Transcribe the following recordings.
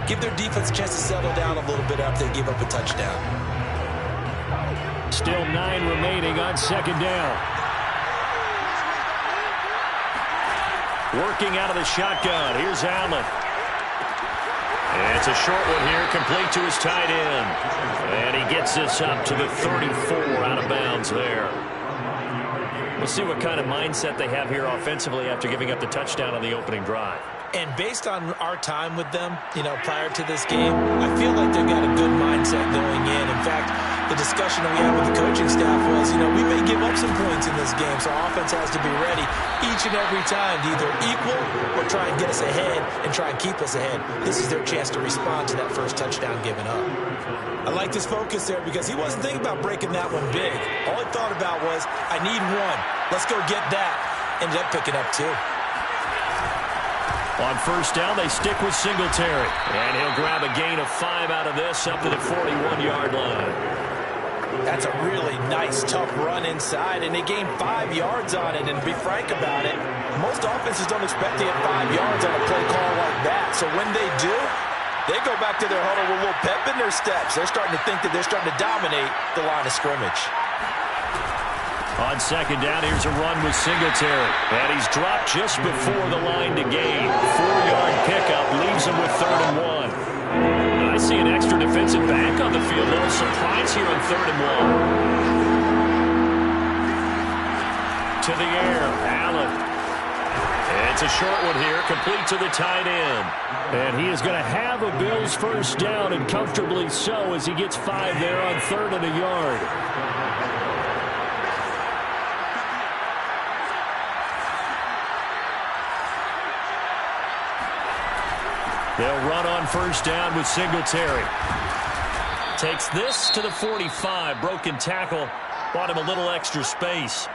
Give their defense a chance to settle down a little bit after they give up a touchdown. Still 9 remaining on second down. Working out of the shotgun. Here's Allen. And it's a short one here, complete to his tight end. And he gets this up to the 34 out of bounds there. We'll see what kind of mindset they have here offensively after giving up the touchdown on the opening drive. And based on our time with them, prior to this game, I feel like they've got a good mindset going in. In fact, the discussion that we had with the coaching staff was, we may give up some points in this game, so offense has to be ready each and every time to either equal or try and get us ahead and try and keep us ahead. This is their chance to respond to that first touchdown given up. I like this focus there because he wasn't thinking about breaking that one big. All he thought about was, I need one. Let's go get that. Ended up picking up 2. On first down, they stick with Singletary. And he'll grab a gain of 5 out of this up to the 41-yard line. That's a really nice, tough run inside, and they gained 5 yards on it. And to be frank about it, most offenses don't expect to get 5 yards on a play call like that. So when they do, they go back to their huddle with a little pep in their steps. They're starting to think that they're starting to dominate the line of scrimmage. On second down, here's a run with Singletary. And he's dropped just before the line to gain. 4-yard pickup leaves him with 3rd and 1. I see an extra defensive back on the field. A little surprise here on 3rd and 1. To the air, Allen. It's a short one here, complete to the tight end. And he is going to have a Bills first down, and comfortably so, as he gets 5 there on 3rd and a yard. They'll run on first down with Singletary. Takes this to the 45. Broken tackle. Bought him a little extra space.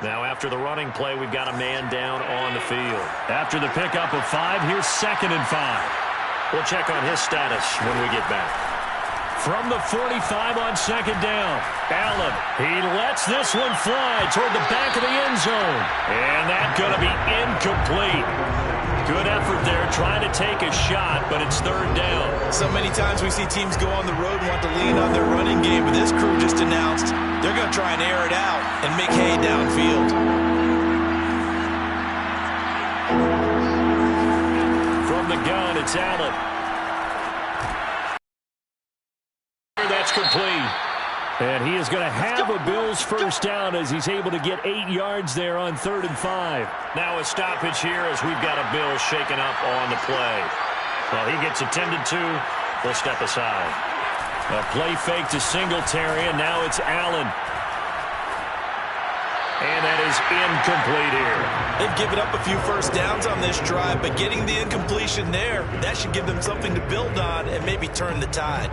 Now after the running play, we've got a man down on the field. After the pickup of 5, here's 2nd and 5. We'll check on his status when we get back. From the 45 on second down, Allen. He lets this one fly toward the back of the end zone. And that's going to be incomplete. Good effort there, trying to take a shot, but it's 3rd down. So many times we see teams go on the road and want to lean on their running game, but this crew just announced they're going to try and air it out and make hay downfield. From the gun, it's Allen. That's complete. And he is going to have a Bills first down as he's able to get 8 yards there on 3rd and 5. Now a stoppage here as we've got a Bills shaken up on the play. Well, he gets attended to. We'll step aside. A play fake to Singletary, and now it's Allen. And that is incomplete here. They've given up a few first downs on this drive, but getting the incompletion there, that should give them something to build on and maybe turn the tide.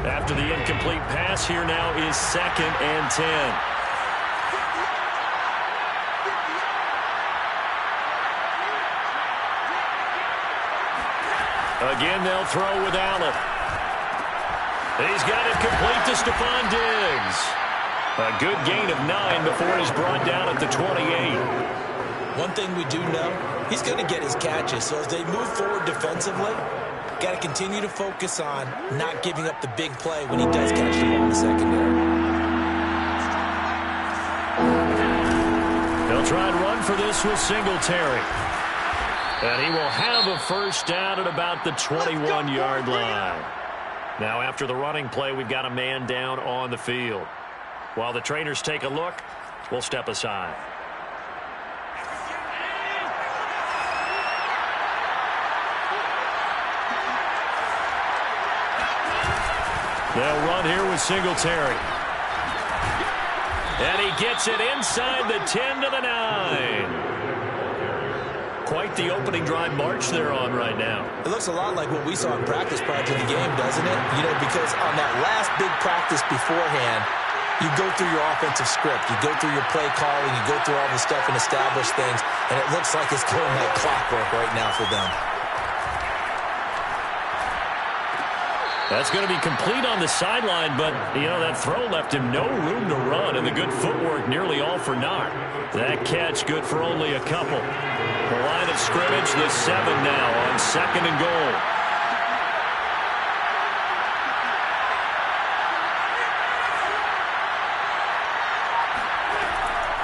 After the incomplete pass, here now is 2nd and 10. Again, they'll throw with Allen. He's got it complete to Stephon Diggs. A good gain of 9 before he's brought down at the 28. One thing we do know, he's going to get his catches. So as they move forward defensively, got to continue to focus on not giving up the big play when he does catch the ball in the secondary. They'll try and run for this with Singletary. And he will have a first down at about the 21-yard line. Now after the running play, we've got a man down on the field. While the trainers take a look, we'll step aside. They'll run here with Singletary. And he gets it inside the 10 to the 9. Quite the opening drive march they're on right now. It looks a lot like what we saw in practice prior to the game, doesn't it? Because on that last big practice beforehand, you go through your offensive script, you go through your play calling, you go through all the stuff and establish things, and it looks like it's going like clockwork right now for them. That's going to be complete on the sideline, but, that throw left him no room to run, and the good footwork nearly all for naught. That catch good for only a couple. The line of scrimmage, the 7 now on 2nd and goal.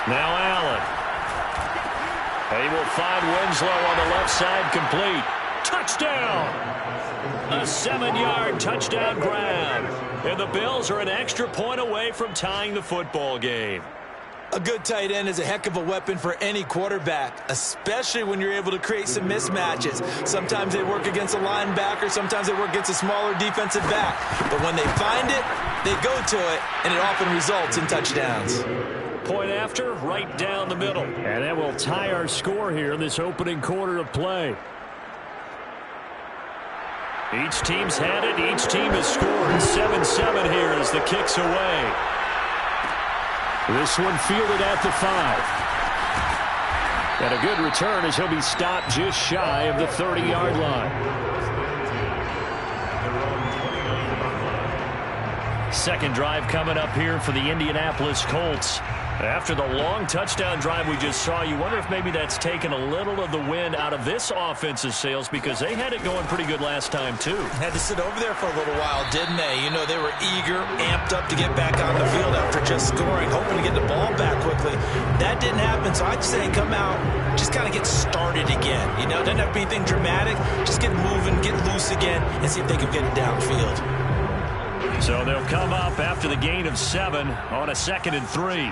Now Allen. He will find Winslow on the left side, complete. Touchdown! A 7-yard touchdown grab. And the Bills are an extra point away from tying the football game. A good tight end is a heck of a weapon for any quarterback, especially when you're able to create some mismatches. Sometimes they work against a linebacker, sometimes they work against a smaller defensive back. But when they find it, they go to it, and it often results in touchdowns. Point after, right down the middle. And that will tie our score here in this opening quarter of play. Each team's had it. Each team has scored. 7-7 here as the kick's away. This one fielded at the 5. And a good return as he'll be stopped just shy of the 30-yard line. Second drive coming up here for the Indianapolis Colts. After the long touchdown drive we just saw, you wonder if maybe that's taken a little of the wind out of this offense's sails, because they had it going pretty good last time, too. Had to sit over there for a little while, didn't they? You know, they were eager, amped up to get back on the field after just scoring, hoping to get the ball back quickly. That didn't happen, so I'd say come out, just kind of get started again. You know, doesn't have to be anything dramatic. Just get moving, get loose again, and see if they can get it downfield. So they'll come up after the gain of 7 on a 2nd and 3.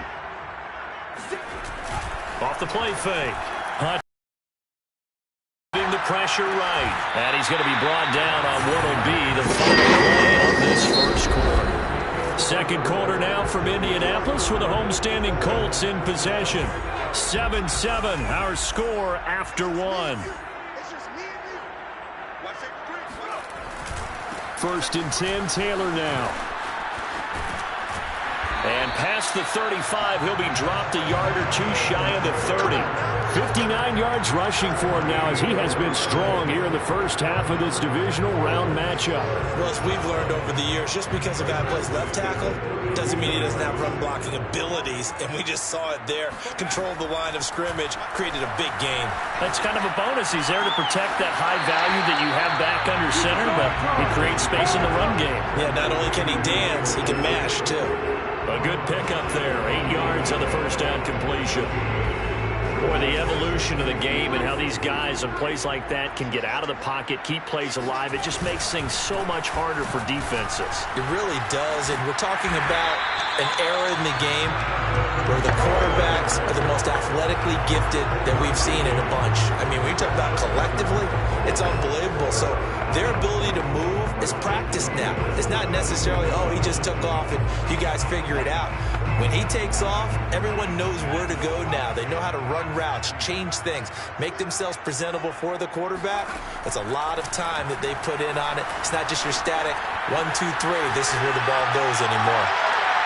Off the play fake. Hunt. The pressure right. And he's going to be brought down on what will be the final play of this first quarter. Second quarter now from Indianapolis with the homestanding Colts in possession. 7-7, our score after 1. First and 10, Taylor now. And past the 35, he'll be dropped a yard or two shy of the 30. 59 yards rushing for him now as he has been strong here in the first half of this divisional round matchup. Well, as we've learned over the years, just because a guy plays left tackle doesn't mean he doesn't have run blocking abilities, and we just saw it there. Controlled the line of scrimmage, created a big gain. That's kind of a bonus. He's there to protect that high value that you have back under center, but he creates space in the run game. Yeah, not only can he dance, he can mash, too. A good pickup there. 8 yards on the first down completion. Boy, the evolution of the game and how these guys on plays like that can get out of the pocket, keep plays alive, it just makes things so much harder for defenses. It really does, and we're talking about an era in the game where the quarterbacks are the most athletically gifted that we've seen in a bunch. I mean, when you talk about collectively, it's unbelievable. So their ability to move is practiced now. It's not necessarily, oh, he just took off and you guys figure it out. When he takes off, everyone knows where to go now. They know how to run routes, change things, make themselves presentable for the quarterback. It's a lot of time that they put in on it. It's not just your static 1, 2, 3. This is where the ball goes anymore.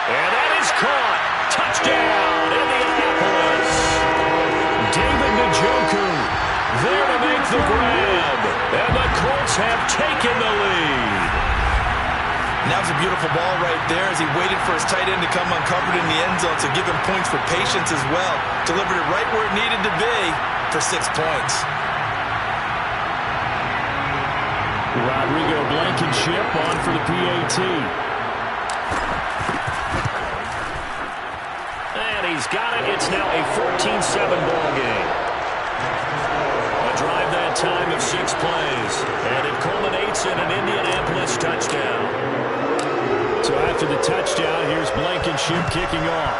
And that is caught. Touchdown, Indianapolis. David Njoku there to make the grab. And the Colts have taken the lead. And that was a beautiful ball right there as he waited for his tight end to come uncovered in the end zone, so give him points for patience as well. Delivered it right where it needed to be for 6 points. Rodrigo Blankenship on for the PAT. And he's got it. It's now a 14-7 ball game. A drive that time of 6 plays. And it culminates in an Indianapolis touchdown. So after the touchdown, here's Blankenship kicking off.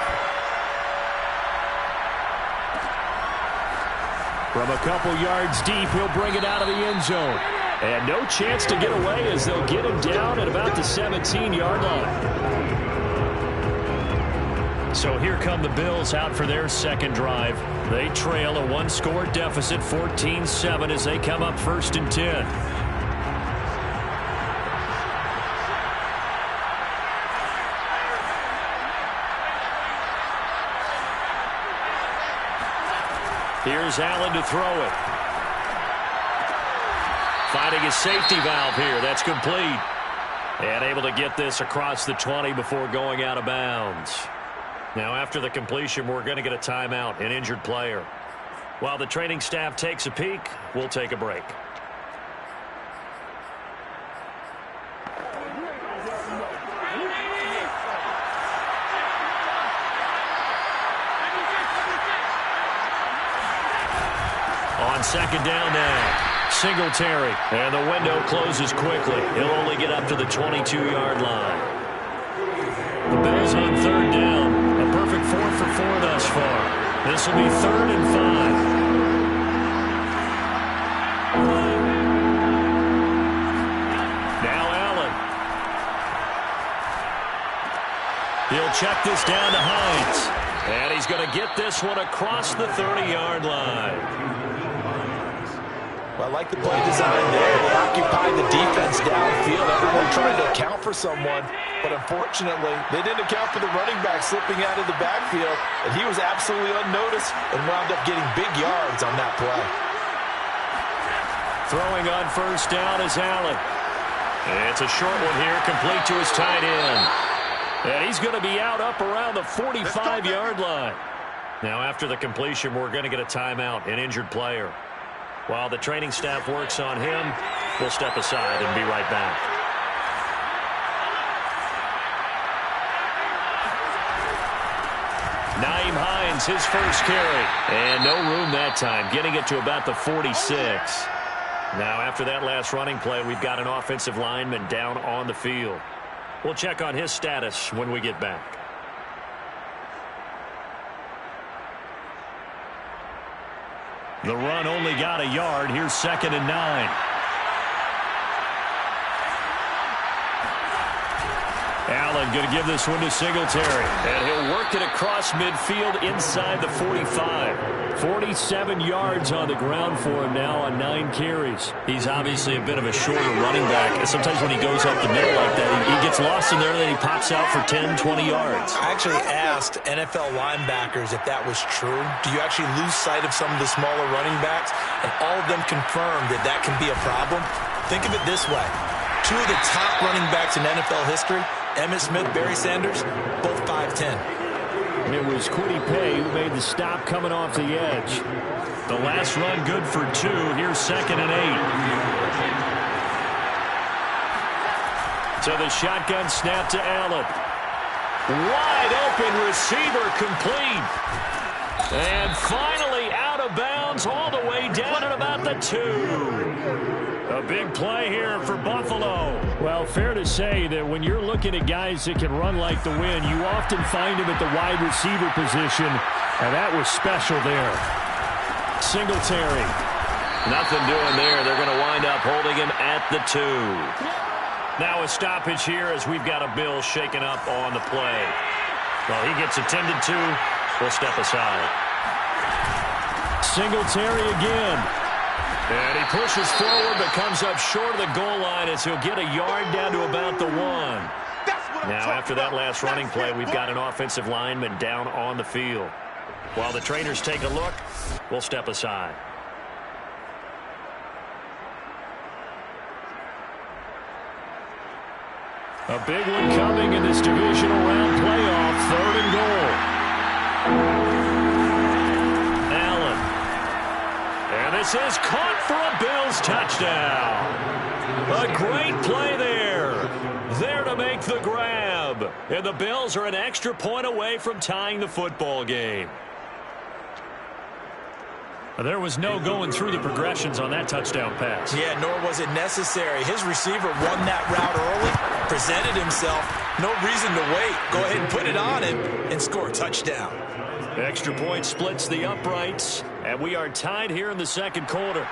From a couple yards deep, he'll bring it out of the end zone. And no chance to get away as they'll get him down at about the 17-yard line. So here come the Bills out for their second drive. They trail a 1-score deficit, 14-7, as they come up first and 10. Here's Allen to throw it. Finding his safety valve here. That's complete. And able to get this across the 20 before going out of bounds. Now after the completion, we're going to get a timeout, an injured player. While the training staff takes a peek, we'll take a break. On second down now, Singletary, and the window closes quickly. He'll only get up to the 22-yard line. The Bills on third down, a perfect 4 for 4 thus far. This will be 3rd and 5. Now Allen. He'll check this down to Hines. And he's going to get this one across the 30-yard line. Well, I like the play design there. They occupied the defense downfield. Everyone trying to account for someone. But unfortunately, they didn't account for the running back slipping out of the backfield. And he was absolutely unnoticed and wound up getting big yards on that play. Throwing on first down is Allen. It's a short one here, complete to his tight end. And he's going to be out up around the 45-yard line. Now, after the completion, we're going to get a timeout, an injured player. While the training staff works on him, we'll step aside and be right back. Nyheim Hines, his first carry. And no room that time, getting it to about the 46. Now, after that last running play, we've got an offensive lineman down on the field. We'll check on his status when we get back. The run only got a yard. Here's 2nd and 9. Allen going to give this one to Singletary. And he'll work it across midfield inside the 45. 47 yards on the ground for him now on 9 carries. He's obviously a bit of a shorter running back. And sometimes when he goes up the middle like that, he gets lost in there and then he pops out for 10, 20 yards. I actually asked NFL linebackers if that was true. Do you actually lose sight of some of the smaller running backs? And all of them confirmed that that can be a problem. Think of it this way. 2 of the top running backs in NFL history, Emmitt Smith, Barry Sanders, both 5'10". It was Kwity Paye who made the stop coming off the edge. The last run good for 2. Here's 2nd and 8. So the shotgun snap to Allen. Wide open receiver complete. And finally out of bounds all the way down at about the 2. A big play here for Buffalo. Well, fair to say that when you're looking at guys that can run like the wind, you often find him at the wide receiver position, and that was special there. Singletary. Nothing doing there. They're going to wind up holding him at the 2. Now a stoppage here as we've got a Bill shaken up on the play. Well, he gets attended to. We'll step aside. Singletary again. And he pushes forward but comes up short of the goal line as he'll get a yard down to about the 1. Now, after that last running play, we've got an offensive lineman down on the field. While the trainers take a look, we'll step aside. A big one coming in this divisional round playoff, 3rd and goal. And this is caught for a Bills touchdown. A great play there. There to make the grab. And the Bills are an extra point away from tying the football game. There was no going through the progressions on that touchdown pass. Yeah, nor was it necessary. His receiver won that route early, presented himself. No reason to wait. Go ahead and put it on him and score a touchdown. Extra point splits the uprights, and we are tied here in the 2nd quarter.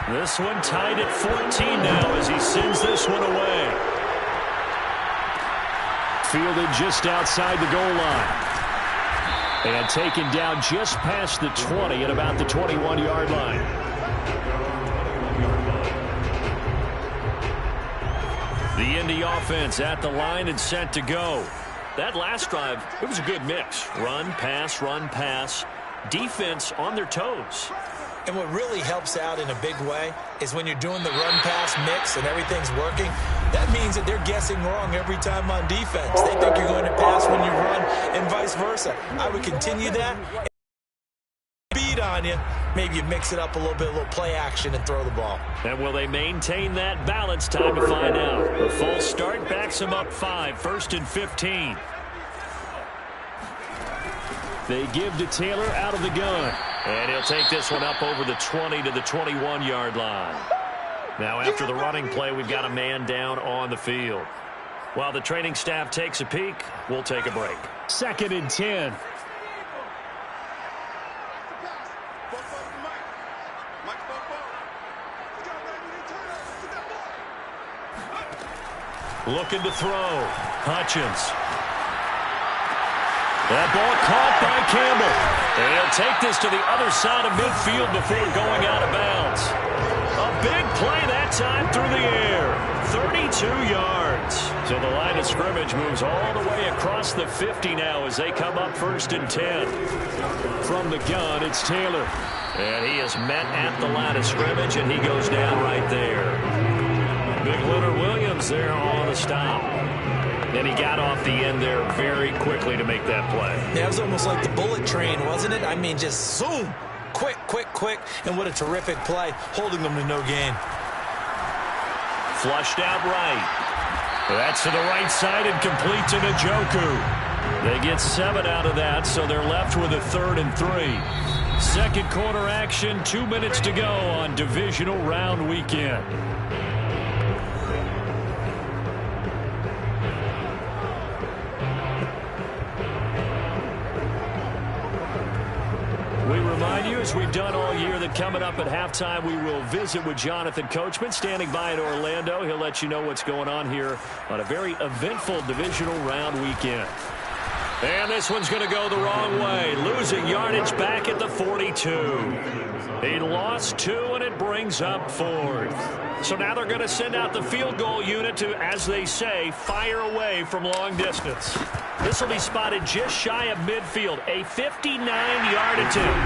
This one tied at 14 now as he sends this one away. Fielded just outside the goal line. And taken down just past the 20 at about the 21-yard line. The Indy offense at the line and set to go. That last drive, it was a good mix. Run, pass, defense on their toes. And what really helps out in a big way is when you're doing the run-pass mix and everything's working, that means that they're guessing wrong every time on defense. They think you're going to pass when you run and vice versa. I would continue that. Beat on you, maybe you mix it up a little bit, a little play action, and throw the ball. And will they maintain that balance? Time to find out. The false start backs them up 5, 1st and 15. They give to Taylor out of the gun. And he'll take this one up over the 20 to the 21-yard line. Now after the running play, we've got a man down on the field. While the training staff takes a peek, we'll take a break. 2nd and 10. Looking to throw. Hutchins. That ball caught by Campbell. And he'll take this to the other side of midfield before going out of bounds. A big play that time through the air. 32 yards. So the line of scrimmage moves all the way across the 50 now as they come up 1st and 10. From the gun, it's Taylor. And he is met at the line of scrimmage, and he goes down right there. Big Leonard Williams there on the stop. And he got off the end there very quickly to make that play. Yeah, it was almost like the bullet train, wasn't it? I mean, just zoom. Quick, quick, quick. And what a terrific play, holding them to no gain. Flushed out right. That's to the right side and complete to Njoku. They get 7 out of that, so they're left with a 3rd and 3. Second quarter action, 2 minutes to go on divisional round weekend. We remind you, as we've done all year, that coming up at halftime, we will visit with Jonathan Coachman, standing by in Orlando. He'll let you know what's going on here on a very eventful divisional round weekend. And this one's going to go the wrong way. Losing yardage back at the 42. He lost 2, and it brings up 4th. So now they're going to send out the field goal unit to, as they say, fire away from long distance. This will be spotted just shy of midfield. A 59-yard attempt.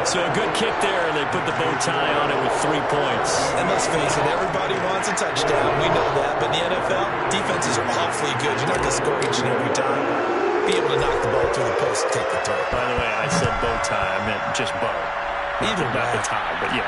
So a good kick there, and they put the bow tie on it with 3 points. And let's face it, everybody wants a touchdown. We know that. But in the NFL, defenses are awfully good. You're not going to score each and every time. Be able to knock the ball through the post and take the throw. By the way, I said bow tie. I meant just bow. Either not the tie, but yeah.